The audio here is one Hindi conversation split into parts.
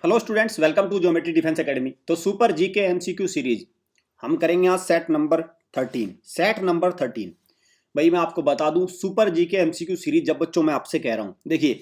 Hello students, welcome to geometry defence academy. तो सुपर जीके एमसीक्यू सीरीज हम करेंगे आज सेट नंबर 13। भाई मैं आपको बता दूं, सुपर जीके एमसीक्यू सीरीज जब बच्चों मैं आपसे कह रहा हूं, देखिए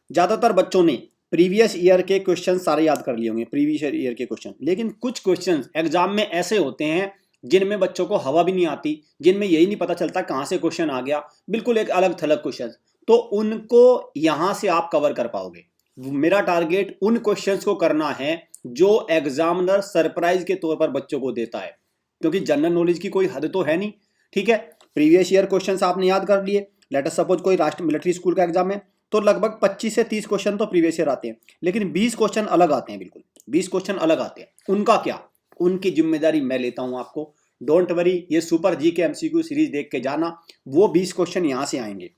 ज़्यादातर बच्चों ने प्रीवियस ईयर के क्वेश्चन सारे याद कर लिए होंगे, प्रीवियस ईयर के क्वेश्चन। लेकिन कुछ क्वेश्चन एग्जाम में ऐसे होते हैं जिनमें बच्चों को हवा भी नहीं आती, जिनमें यही नहीं पता चलता कहाँ से क्वेश्चन आ गया, बिल्कुल एक अलग थलग क्वेश्चन। तो उनको यहाँ से आप कवर कर पाओगे। मेरा टारगेट उन क्वेश्चंस को करना है जो एग्जामिनर सरप्राइज के तौर पर बच्चों को देता है, क्योंकि जनरल नॉलेज की कोई हद तो है नहीं। ठीक है, प्रीवियस ईयर क्वेश्चंस आपने याद कर लिए। लेट अस सपोज कोई राष्ट्र मिलिट्री स्कूल का एग्जाम है तो लगभग 25 से 30 क्वेश्चन तो प्रीवियस ईयर आते हैं, लेकिन 20 क्वेश्चन अलग आते हैं, बिल्कुल 20 क्वेश्चन अलग आते हैं। उनका क्या, उनकी जिम्मेदारी मैं लेता हूं आपको। डोंट वरी, ये सुपर जी के एमसीक्यू सीरीज देख के जाना, वो 20 क्वेश्चन यहां से आएंगे।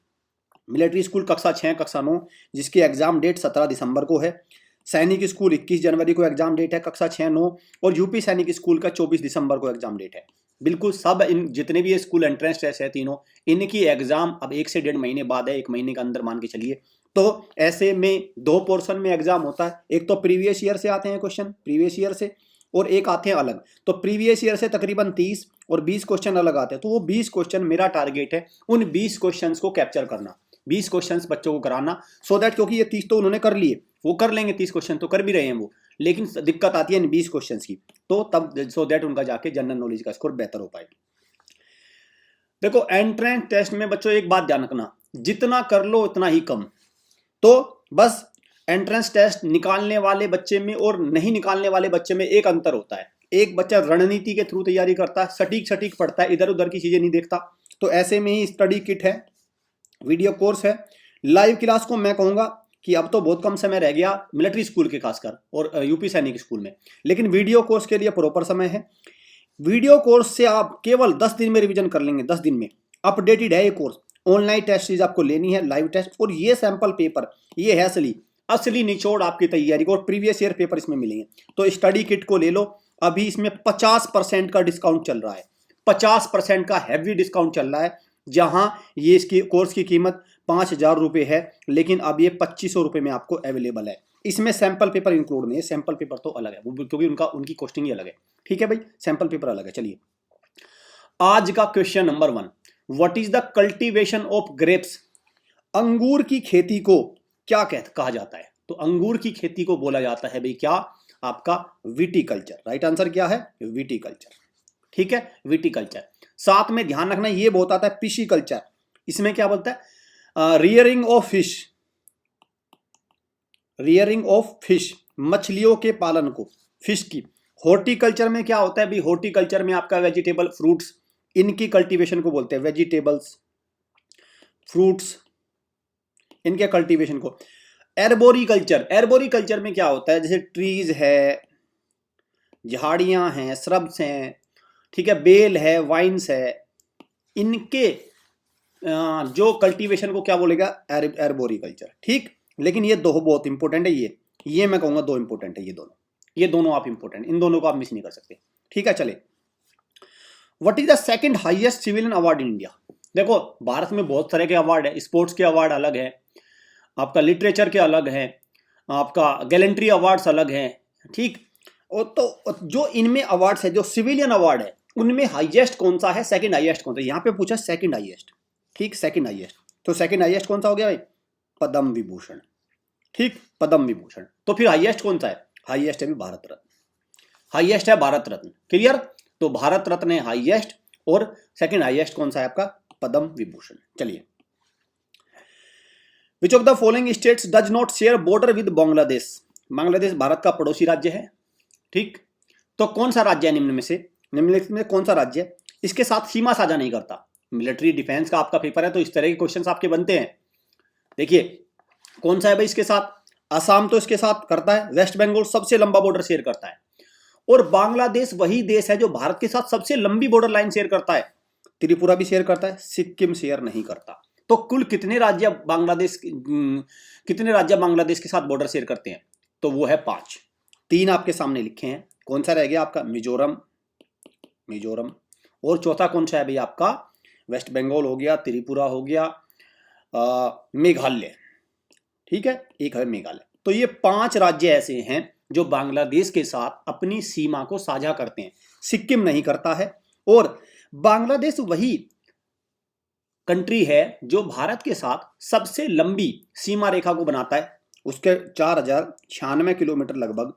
मिलिट्री स्कूल कक्षा 6 कक्षा 9 जिसकी एग्जाम डेट 17 दिसंबर को है। सैनिक स्कूल 21 जनवरी को एग्जाम डेट है कक्षा 6 9, और यूपी सैनिक स्कूल का 24 दिसंबर को एग्जाम डेट है। बिल्कुल सब इन जितने भी ये स्कूल एंट्रेंस टेस्ट है तीनों, इनकी एग्जाम अब 1 से 1.5 महीने बाद है, 1 महीने के अंदर मान के चलिए। तो ऐसे में 2 पोर्शन में एग्जाम होता है, एक तो प्रीवियस ईयर से आते हैं क्वेश्चन, प्रीवियस ईयर से, और एक आते हैं अलग। तो प्रीवियस ईयर से तकरीबन 30 और 20 क्वेश्चन अलग आते हैं। तो वो 20 क्वेश्चन मेरा टारगेट है उन 20 क्वेश्चन को कैप्चर करना, 20 क्वेश्चंस बच्चों को कराना, सो दैट, क्योंकि ये 30 तो उन्होंने कर लिए, वो कर लेंगे 30 क्वेश्चन तो कर भी रहे हैं वो, लेकिन दिक्कत आती है इन 20 क्वेश्चंस की। तो तब सो दैट उनका जाके जनरल नॉलेज का स्कोर बेहतर हो पाए। देखो एंट्रेंस टेस्ट में बच्चों एक बात ध्यान रखना, जितना कर लो उतना ही कम। तो बस एंट्रेंस टेस्ट निकालने वाले बच्चे में और नहीं निकालने वाले बच्चे में एक अंतर होता है। एक बच्चा रणनीति के थ्रू तैयारी करता है, सटीक सटीक पढ़ता है, इधर उधर की चीजें नहीं देखता। तो ऐसे में ही स्टडी किट है, वीडियो कोर्स है, लाइव क्लास को मैं कहूंगा कि अब तो बहुत कम समय रह गया मिलिट्री स्कूल के खासकर और यूपी सैनिक स्कूल में, लेकिन वीडियो कोर्स के लिए प्रॉपर समय है। वीडियो कोर्स से आप केवल 10 दिन में रिवीजन कर लेंगे, 10 दिन में अपडेटेड है ये कोर्स। ऑनलाइन टेस्ट सीरीज आपको लेनी है, लाइव टेस्ट, और ये सैंपल पेपर, ये है असली निचोड़ आपकी तैयारी को, और प्रीवियस ईयर पेपर इसमें मिलेंगे। तो स्टडी किट को ले लो, अभी इसमें 50% का डिस्काउंट चल रहा है, 50% का हैवी डिस्काउंट चल रहा है। जहां ये इसकी कोर्स की कीमत 5,000 रुपये है, लेकिन अब ये 2,500 रुपये में आपको अवेलेबल है। इसमें सैंपल पेपर इंक्लूड नहीं है, सैंपल पेपर तो अलग है वो, क्योंकि उनकी कॉस्टिंग ही अलग है। ठीक है भाई, सैंपल पेपर अलग है। चलिए आज का question number 1, what is the cultivation of grapes. अंगूर की खेती को क्या कहा जाता है? तो अंगूर की खेती को बोला जाता है भाई क्या, आपका विटीकल्चर। राइट आंसर क्या है? विटीकल्चर। ठीक है, विटीकल्चर। साथ में ध्यान रखना ये बहुत आता है पिशीकल्चर, इसमें क्या बोलता है? Rearing of fish, rearing of fish, मछलियों के पालन को, फिश की। हॉर्टिकल्चर में क्या होता है भाई? हॉर्टिकल्चर में आपका वेजिटेबल फ्रूट्स, इनकी कल्टीवेशन को बोलते हैं वेजिटेबल्स फ्रूट्स, इनके कल्टीवेशन को। एर्बोरिकल्चर, एर्बोरिकल्चर में क्या होता है? जैसे ट्रीज है, झाड़ियां हैं, श्रब्स हैं, ठीक है, बेल है, वाइन्स है, इनके जो कल्टीवेशन को क्या बोलेगा? एर्बोरिकल्चर। ठीक, लेकिन ये दो बहुत इंपॉर्टेंट है, ये मैं कहूंगा 2 इंपॉर्टेंट है, ये दोनों आप इंपॉर्टेंट, इन दोनों को आप मिस नहीं कर सकते। ठीक है, चले, what is the second highest civilian award in India. देखो भारत में बहुत तरह के अवार्ड है, स्पोर्ट्स के अवार्ड अलग है, आपका लिटरेचर के अलग है, आपका गैलेंट्री अवार्ड्स अलग है। ठीक, और तो जो इनमें अवार्ड्स है, जो सिविलियन अवार्ड है, उनमें हाईएस्ट कौन सा है, सेकंड हाईएस्ट कौन सा? यहाँ पे पूछा सेकंड हाईएस्ट। ठीक, सेकंड हाईएस्ट, तो सेकंड हाईएस्ट कौन सा हो गया भाई? पद्म विभूषण। ठीक, पद्म विभूषण। तो फिर हाईएस्ट कौन सा है? हाईएस्ट है भारत रत्न, हाईएस्ट है भारत रत्न। क्लियर? तो भारत रत्न है हाईएस्ट, और सेकंड हाईएस्ट कौन सा है आपका? पद्म विभूषण। चलिए, which of the following states does not share border with Bangladesh. Bangladesh Bharat का पड़ोसी राज्य है। ठीक, तो कौन सा राज्य है निम्नलिखित में कौन सा राज्य है इसके साथ सीमा साझा नहीं करता? मिलिट्री डिफेंस का आपका पेपर है तो इस तरह के क्वेश्चंस आपके बनते हैं। देखिए कौन सा है भाई इसके साथ? असम तो इसके साथ करता है, वेस्ट बंगाल सबसे लंबा बॉर्डर शेयर करता है, और बांग्लादेश वही देश है जो भारत के साथ सबसे लंबी बॉर्डर लाइन शेयर करता है। त्रिपुरा भी शेयर करता है, सिक्किम शेयर नहीं करता। तो कुल कितने राज्य बांग्लादेश के साथ बॉर्डर शेयर करते हैं? तो वो है 5। 3 आपके सामने लिखे हैं, कौन सा रह गया आपका? मिजोरम, और चौथा कौन सा है भाई आपका? वेस्ट बंगाल हो गया, त्रिपुरा हो गया, मेघालय। ठीक है, एक है मेघालय। तो ये 5 राज्य ऐसे हैं जो बांग्लादेश के साथ अपनी सीमा को साझा करते हैं। सिक्किम नहीं करता है, और बांग्लादेश वही कंट्री है जो भारत के साथ सबसे लंबी सीमा रेखा को बनाता है। उसके 4096 किलोमीटर लगभग,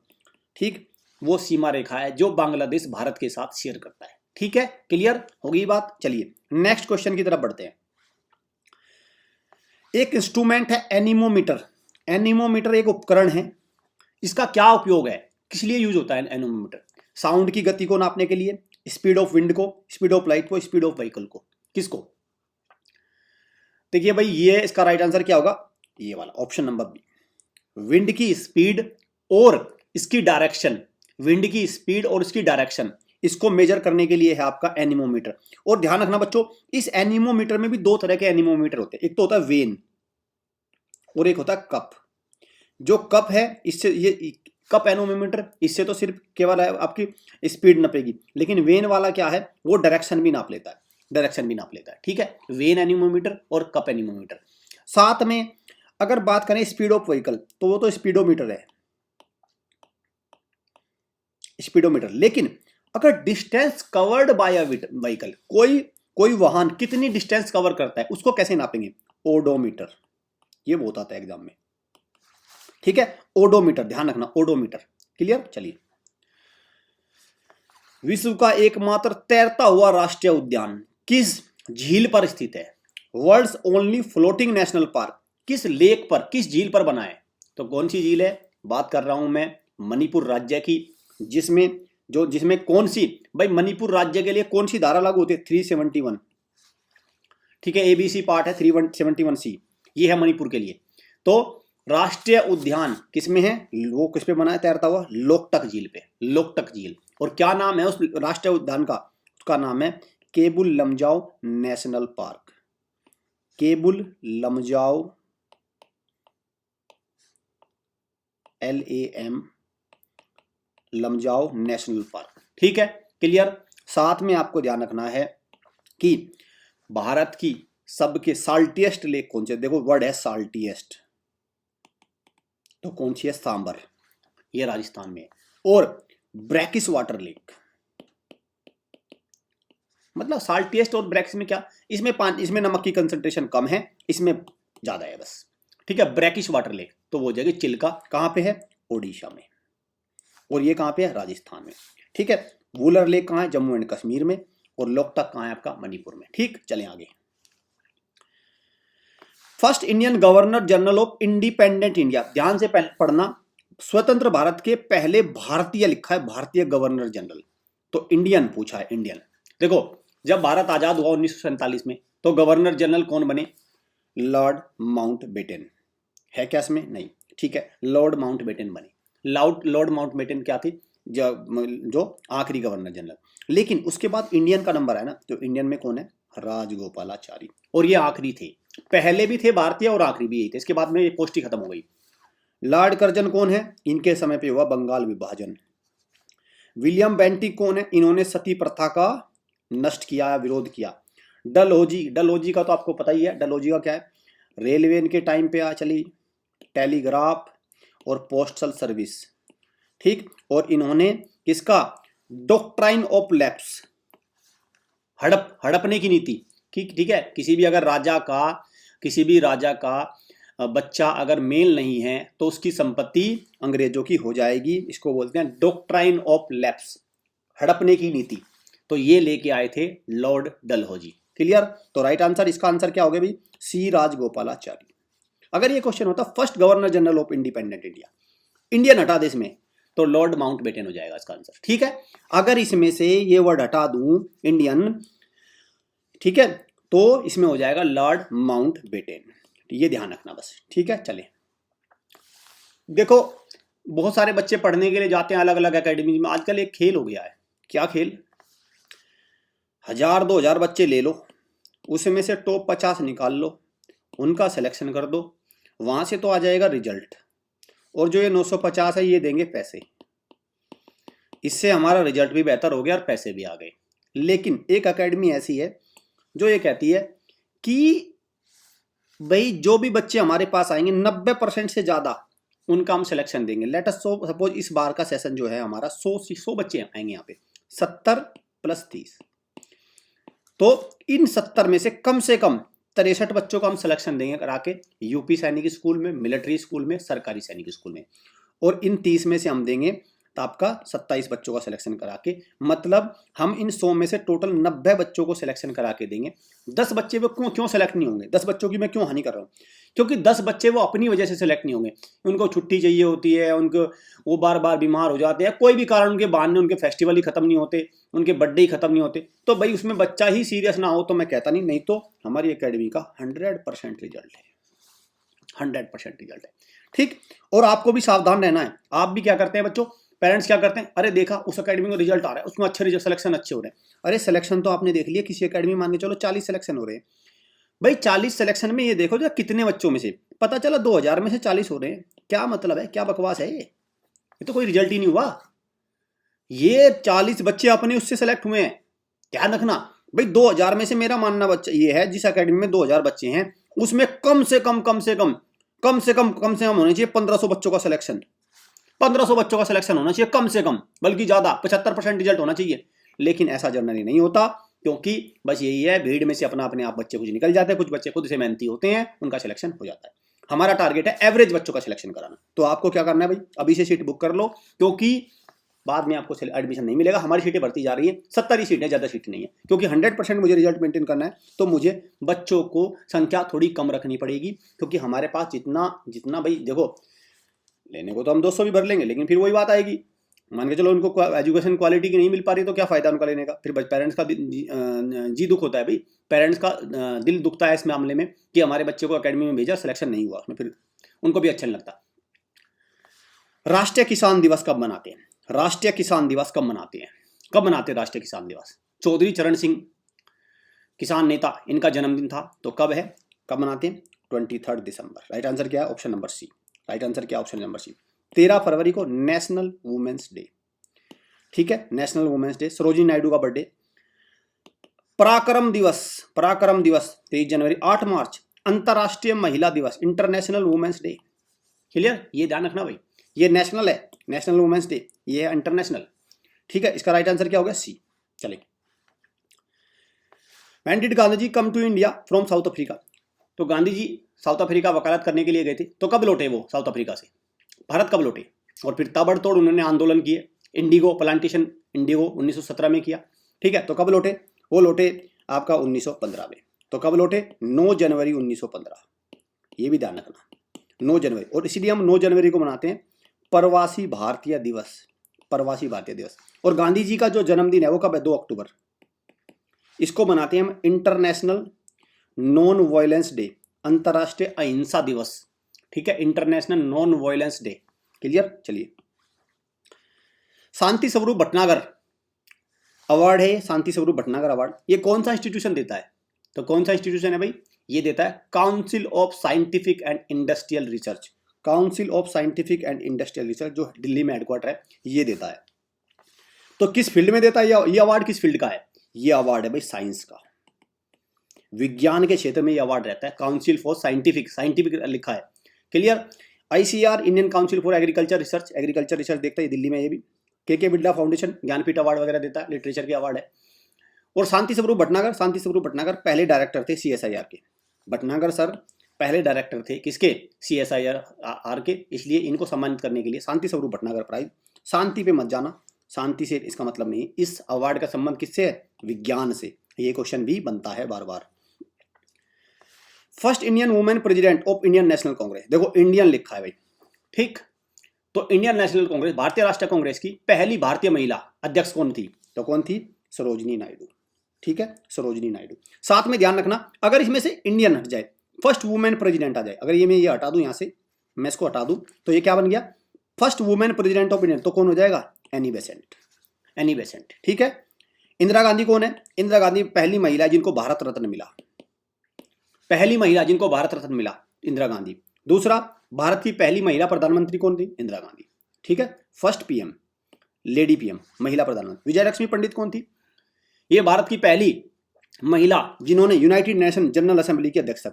ठीक, वो सीमा रेखा है जो बांग्लादेश भारत के साथ शेयर करता है। ठीक है, क्लियर होगी बात। चलिए नेक्स्ट क्वेश्चन की तरफ बढ़ते हैं। एक इंस्ट्रूमेंट है एनीमोमीटर। एनीमोमीटर एक उपकरण है, इसका क्या उपयोग है, किस लिए यूज होता है एनीमोमीटर? साउंड की गति को नापने के लिए, स्पीड ऑफ विंड को, स्पीड ऑफ लाइट को, स्पीड ऑफ व्हीकल को, किसको? देखिए भाई, ये इसका राइट आंसर क्या होगा, ये वाला ऑप्शन नंबर बी। विंड की स्पीड और इसकी डायरेक्शन, विंड की स्पीड और इसकी डायरेक्शन, इसको मेजर करने के लिए है आपका एनीमोमीटर। और ध्यान रखना बच्चों, इस एनीमोमीटर में भी दो तरह के एनीमोमीटर होते हैं, एक तो होता है वेन और एक होता है कप। जो कप है, इससे ये कप एनीमोमीटर, इससे तो सिर्फ केवल है आपकी स्पीड नपेगी, लेकिन वेन वाला क्या है, वो डायरेक्शन भी नाप लेता है, डायरेक्शन भी नाप लेता है। ठीक है, वेन एनीमोमीटर और कप एनीमोमीटर। साथ में अगर बात करें स्पीड ऑफ व्हीकल, तो वो तो स्पीडोमीटर है, स्पीडोमीटर। लेकिन अगर distance covered by a vehicle, कोई वाहन कितनी डिस्टेंस कवर करता है, उसको कैसे नापेंगे? ओडोमीटर। ये बहुत आता है एग्जाम में। ठीक है, ओडोमीटर, ध्यान रखना, ओडोमीटर। क्लियर? चलिए, विश्व का एकमात्र तैरता हुआ राष्ट्रीय उद्यान किस झील पर स्थित है? World's only floating national park किस लेक पर, किस झील पर बना है? तो कौन सी झील है? बात कर रहा हूं मैं मणिपुर राज्य की, जिसमें कौन सी, भाई मणिपुर राज्य के लिए कौन सी धारा लागू होती है? 371। ठीक है, एबीसी पार्ट है 371C, ये है मणिपुर के लिए। तो राष्ट्रीय उद्यान किसमें है, वो किस पे बना है तैरता हुआ? लोकटक झील पे, लोकटक झील। और क्या नाम है उस राष्ट्रीय उद्यान का? उसका नाम है Keibul Lamjao national park. Keibul Lamjao, LAM, Lamjao national park. ठीक है, क्लियर? साथ में आपको ध्यान रखना है कि भारत की सबके साल्टिएस्ट लेक कौन सी है? देखो वर्ड है साल्टिएस्ट, तो कौन सी है? सांबर, ये राजस्थान में है। और ब्रैकिश वाटर लेक, मतलब साल्टिएस्ट और ब्रैकिश में क्या, इसमें नमक की कंसंट्रेशन कम है, इसमें ज्यादा है बस। ठीक है, ब्रैकिश वाटर लेक, तो वो जगह चिल्का कहां पे है? ओडिशा में। और ये कहां पे है? राजस्थान में। ठीक है, वुलर लेक कहां है? जम्मू एंड कश्मीर में। और लोकटक कहां है आपका? मणिपुर में। ठीक, चलें आगे। First Indian governor general of independent India, ध्यान से पढ़ना, स्वतंत्र भारत के पहले भारतीय लिखा है, भारतीय गवर्नर जनरल, तो इंडियन पूछा है, इंडियन। देखो, जब भारत आजाद हुआ 1947 में, तो गवर्नर जनरल कौन बने? Lord Mountbatten. है क्या इसमें? नहीं। ठीक है, लॉर्ड माउंटबेटन बने। लॉर्ड माउंटबेटन क्या थी? जो आखिरी गवर्नर जनरल। लेकिन उसके बाद इंडियन का नंबर है ना, तो इंडियन में कौन है? राजगोपालाचारी। और ये आखिरी थे, पहले भी थे भारतीय और आखिरी भी यही थे, इसके बाद में ये पोस्ट ही खत्म हो गई। लॉर्ड कर्जन कौन है? इनके समय पे हुआ बंगाल विभाजन। विलियम बेंटिक कौन है? इन्होंने सती प्रथा का नष्ट किया, विरोध किया। डलहौजी का तो आपको पता ही है, डलहौजी का क्या है? रेलवे इनके टाइम पे आ चली, टेलीग्राफ और पोस्टल सर्विस। ठीक, और इन्होंने किसका? डॉक्ट्राइन ऑफ लैप्स, हड़पने की नीति। ठीक है, किसी भी राजा का बच्चा अगर मेल नहीं है तो उसकी संपत्ति अंग्रेजों की हो जाएगी, इसको बोलते हैं डॉक्ट्राइन ऑफ लैप्स, हड़पने की नीति। तो ये लेके आए थे लॉर्ड डलहौजी। क्लियर? तो राइट आंसर, इसका आंसर क्या होगा भाई? सी, राजगोपालाचारी। अगर ये क्वेश्चन होता first governor general of independent India, Indian हटा दे इसमें, तो लॉर्ड माउंटबेटन हो जाएगा इसका आंसर। ठीक है, अगर इसमें से ये वर्ड हटा दूं इंडियन, ठीक है, तो इसमें हो जाएगा लॉर्ड माउंटबेटन। ये ध्यान रखना बस। ठीक है, चले। देखो, बहुत सारे बच्चे पढ़ने के लिए जाते हैं अलग अलग एकेडमी में। आजकल एक खेल हो गया है। क्या खेल? 1000-2000 बच्चे ले लो, उसमें से टॉप 50 निकाल लो, उनका सिलेक्शन कर दो, वहां से तो आ जाएगा रिजल्ट, और जो ये 950 है ये देंगे पैसे। इससे हमारा रिजल्ट भी बेहतर हो गया और पैसे भी आ गए। लेकिन एक एकेडमी ऐसी है जो ये कहती है कि भाई जो भी बच्चे हमारे पास आएंगे 90% से ज्यादा उनका हम सिलेक्शन देंगे। लेट अस सपोज इस बार का सेशन जो है हमारा 100 बच्चे आएंगे यहाँ पे, 70 + 30, तो इन 70 में से कम 63 बच्चों का हम सिलेक्शन देंगे करा के यूपी सैनिक स्कूल में, मिलिट्री स्कूल में, सरकारी सैनिक स्कूल में, और इन 30 में से हम देंगे तो आपका 27 बच्चों का सिलेक्शन करा के, मतलब हम इन 100 में से टोटल 90 बच्चों को सिलेक्शन करा के देंगे। 10 बच्चे वो क्यों सेलेक्ट नहीं होंगे? 10 बच्चों की मैं क्यों हानि कर रहा हूँ? क्योंकि 10 बच्चे वो अपनी वजह से सिलेक्ट नहीं होंगे, उनको छुट्टी चाहिए होती है, उनको वो बार बार बीमार हो जाते हैं, कोई भी कारण उनके बहाने, उनके फेस्टिवल ही खत्म नहीं होते, उनके बर्थडे ही खत्म नहीं होते, तो भाई उसमें बच्चा ही सीरियस ना हो तो मैं कहता नहीं तो हमारी एकेडमी का 100% रिजल्ट है, 100% रिजल्ट है। ठीक, और आपको भी सावधान रहना है। आप भी क्या करते हैं बच्चों, पेरेंट्स क्या करते हैं, अरे देखा उस एकेडमी में रिजल्ट आ रहा है, उसमें अच्छे रिजल्ट, सिलेक्शन अच्छे हो रहे हैं। अरे सिलेक्शन तो आपने देख लिया, किसी एकेडमी मान के चलो 40 सिलेक्शन हो रहे हैं, भाई 40 सिलेक्शन में ये देखो जो कितने बच्चों में से पता चला 2000 में से 40 हो रहे हैं, क्या मतलब है, क्या बकवास है ये तो कोई रिजल्ट ही नहीं हुआ। ये 40 बच्चे अपने उससे सेलेक्ट हुए हैं, ध्यान रखना भाई। 2000 में से मेरा मानना बच्चा ये है, जिस एकेडमी में 2000 बच्चे हैं उसमें कम से कम होने चाहिए 1500 बच्चों का सिलेक्शन, 1500 बच्चों का सिलेक्शन होना चाहिए कम से कम, बल्कि ज्यादा 75% रिजल्ट होना चाहिए। लेकिन ऐसा जनरली नहीं होता, क्योंकि बस यही है, भीड़ में से अपने आप बच्चे कुछ निकल जाते हैं, कुछ बच्चे खुद से मेहनती होते हैं, उनका सिलेक्शन हो जाता है। हमारा टारगेट है एवरेज बच्चों का सिलेक्शन कराना। तो आपको क्या करना है भाई, अभी से सीट बुक कर लो, क्योंकि बाद में आपको एडमिशन नहीं मिलेगा। हमारी सीटें बढ़ती जा रही है, 70 ही सीटें, ज़्यादा सीटें नहीं है, क्योंकि 100% मुझे रिजल्ट मेंटेन करना है, तो मुझे बच्चों को संख्या थोड़ी कम रखनी पड़ेगी, क्योंकि हमारे पास जितना भाई देखो, लेने को तो हम 200 भी भर लेंगे, लेकिन फिर वही बात आएगी, मान के चलो उनको एजुकेशन क्वालिटी की नहीं मिल पा रही तो क्या फायदा उनका लेने का। फिर पेरेंट्स का जी दुख होता है भाई, पेरेंट्स का दिल दुखता है इस मामले में कि हमारे बच्चे को एकेडमी में भेजा, सिलेक्शन नहीं हुआ उसमें, फिर उनको भी अच्छा नहीं लगता। राष्ट्रीय किसान दिवस कब मनाते हैं? राष्ट्रीय किसान दिवस कब मनाते हैं? राष्ट्रीय किसान दिवस? चौधरी चरण सिंह किसान नेता, इनका जन्मदिन था, तो कब है, कब मनाते हैं? 23 दिसंबर। राइट आंसर क्या है? Option number C. Right answer क्या है? ऑप्शन नंबर सी। 13 फरवरी को नेशनल वुमेन्स डे, ठीक है, national women's day. Sarojini Naidu का बर्थडे। पराक्रम दिवस 23 जनवरी। 8 मार्च अंतरराष्ट्रीय महिला दिवस, इंटरनेशनल वुमेन्स डे। क्लियर, ये ध्यान रखना भाई, ये नेशनल है, नेशनल वुमेन्स डे, ये है इंटरनेशनल, ठीक है। इसका राइट आंसर क्या होगा? सी। चलिए, when did Gandhi ji come to India from South Africa? तो गांधी जी साउथ अफ्रीका वकालत करने के लिए गए थे, तो कब लौटे वो साउथ अफ्रीका से, भारत कब लौटे? और फिर ताबड़तोड़ उन्होंने आंदोलन किए, इंडिगो प्लांटेशन, इंडिगो 1917 में किया, ठीक है। तो कब लौटे? वो लौटे आपका 1915 में। तो कब लौटे? 9 जनवरी 1915, ये भी ध्यान रखना, 9 जनवरी। और इसीलिए हम 9 जनवरी को मनाते हैं प्रवासी भारतीय दिवस, प्रवासी भारतीय दिवस। और गांधी जी का जो जन्मदिन है वो कब है? 2 अक्टूबर। इसको मनाते हैं हम इंटरनेशनल नॉन वायलेंस डे, अंतरराष्ट्रीय अहिंसा दिवस, ठीक है, international non violence day. Clear? चलिए, शांति स्वरूप भटनागर अवार्ड है, शांति स्वरूप भटनागर अवार्ड, ये कौन सा इंस्टीट्यूशन देता है? तो कौन सा इंस्टीट्यूशन है भाई? ये देता है council of scientific and industrial research, council of scientific and industrial research, जो दिल्ली में हेडक्वार्टर है, ये देता है। तो किस फील्ड में देता है ये अवार्ड? किस फील्ड का है ये अवार्ड? है भाई साइंस का, विज्ञान के क्षेत्र में ये अवार्ड रहता है, काउंसिल फॉर साइंटिफिक लिखा है। Clear? ICAR, Indian council for agriculture research देखता है दिल्ली में, ये भी। के बिरला फाउंडेशन ज्ञानपीठ अवार्ड वगैरह देता है, लिटरेचर के अवार्ड है। और शांति स्वरूप भटनागर पहले डायरेक्टर थे CSIR के। भटनागर सर पहले डायरेक्टर थे किसके? CSIR के, इसलिए इनको सम्मानित करने के लिए शांति स्वरूप भटनागर प्राइज। शांति पे मत जाना, शांति से इसका मतलब नहीं, इस अवार्ड का संबंध किससे है? विज्ञान से। ये क्वेश्चन भी बनता है बार बार। First Indian women president of Indian National Congress, देखो इंडियन लिखा है भाई, ठीक। तो इंडियन नेशनल कांग्रेस, भारतीय राष्ट्रीय कांग्रेस की पहली भारतीय महिला अध्यक्ष कौन थी? तो कौन थी? सरोजिनी नायडू, ठीक है, सरोजिनी नायडू। साथ में ध्यान रखना, अगर इसमें से इंडियन हट जाए, फर्स्ट वुमेन प्रेसिडेंट आ जाए, अगर ये मैं ये हटा दूं, यहां से मैं इसको हटा दूं, तो ये क्या बन गया? First women president of India, तो कौन हो जाएगा? एनी बेसेंट, ठीक है। इंदिरा गांधी कौन है? इंदिरा गांधी पहली महिला जिनको भारत रत्न मिला, इंदिरा गांधी। दूसरा, भारत की पहली महिला प्रधानमंत्री कौन थी? इंदिरा गांधी, ठीक है। फर्स्ट PM, लेडी PM, महिला प्रधानमंत्री। विजय लक्ष्मी पंडित कौन थी? ये भारत की पहली महिला जिन्होंने यूनाइटेड नेशन जनरल असेंबली की अध्यक्षता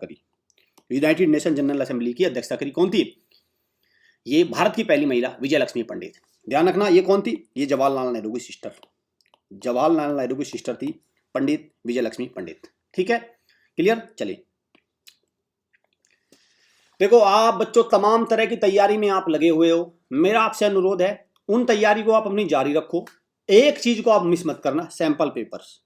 करी, कौन थी? ये भारत की पहली महिला विजय लक्ष्मी पंडित। ध्यान रखना ये कौन थी, ये जवाहरलाल नेहरू की सिस्टर, जवाहरलाल नेहरू की सिस्टर थी पंडित विजय लक्ष्मी पंडित। ठीक है, क्लियर। चलिए देखो आप बच्चों तमाम तरह की तैयारी में आप लगे हुए हो, मेरा आपसे अनुरोध है उन तैयारी को आप अपनी जारी रखो, एक चीज को आप मिस मत करना, सैंपल पेपर्स।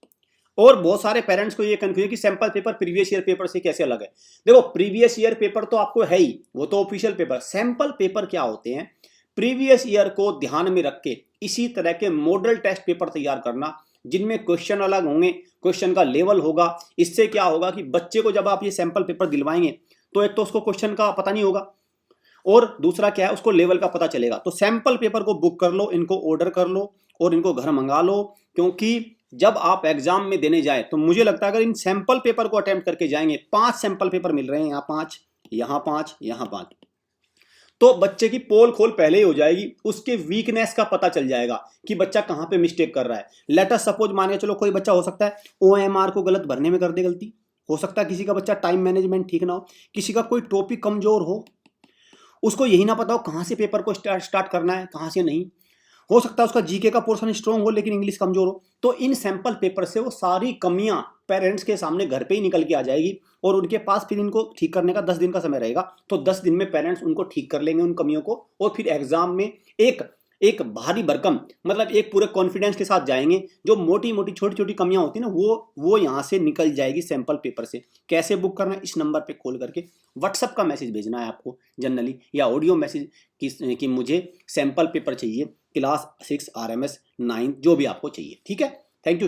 और बहुत सारे पेरेंट्स को ये कंफ्यूजन कि sample paper previous year paper से कैसे अलग है। देखो प्रीवियस ईयर पेपर तो आपको है ही, वो तो ऑफिशियल पेपर। सैंपल पेपर क्या होते हैं, प्रीवियस ईयर को ध्यान में रख के इसी तरह के मॉडल टेस्ट पेपर तैयार करना, जिनमें क्वेश्चन अलग होंगे, क्वेश्चन का लेवल होगा। इससे क्या होगा कि बच्चे को जब आप ये सैंपल पेपर दिलवाएंगे तो एक तो उसको क्वेश्चन का पता नहीं होगा, और दूसरा क्या है उसको लेवल का पता चलेगा। तो सैंपल पेपर को बुक कर लो, इनको ऑर्डर कर लो और इनको घर मंगा लो, क्योंकि जब आप एग्जाम में देने जाए तो मुझे लगता है अगर इन सैंपल पेपर को अटेम्प्ट करके जाएंगे, 5 सैंपल पेपर मिल रहे हैं, यहाँ 5, यहाँ 5, यहाँ 5, तो बच्चे की पोल खोल पहले ही हो जाएगी, उसके वीकनेस का पता चल जाएगा कि बच्चा कहाँ पे मिस्टेक कर रहा है। लेट अस सपोज मान के चलो कोई बच्चा हो सकता है OMR को गलत भरने में कर दे गलती, हो सकता है किसी का बच्चा टाइम मैनेजमेंट ठीक ना हो, किसी का कोई टॉपिक कमजोर हो, उसको यही ना पता हो कहाँ से पेपर को स्टार्ट करना है कहाँ से नहीं, हो सकता है उसका जीके का पोर्शन स्ट्रॉन्ग हो लेकिन इंग्लिश कमजोर हो। तो इन सैंपल पेपर से वो सारी कमियां पेरेंट्स के सामने घर पे ही निकल के आ जाएगी, और उनके पास फिर इनको ठीक करने का 10 दिन का समय रहेगा। तो 10 दिन में पेरेंट्स उनको ठीक कर लेंगे उन कमियों को, और फिर एग्जाम में एक भारी भरकम मतलब एक पूरे कॉन्फिडेंस के साथ जाएंगे। जो मोटी मोटी छोटी छोटी कमियां होती है ना वो यहाँ से निकल जाएगी सैंपल पेपर से। कैसे बुक करना है, इस नंबर पे कॉल करके व्हाट्सअप का मैसेज भेजना है आपको जनरली, या ऑडियो मैसेज कि मुझे सैंपल पेपर चाहिए क्लास 6 RMS 9 जो भी आपको चाहिए। ठीक है, थैंक यू।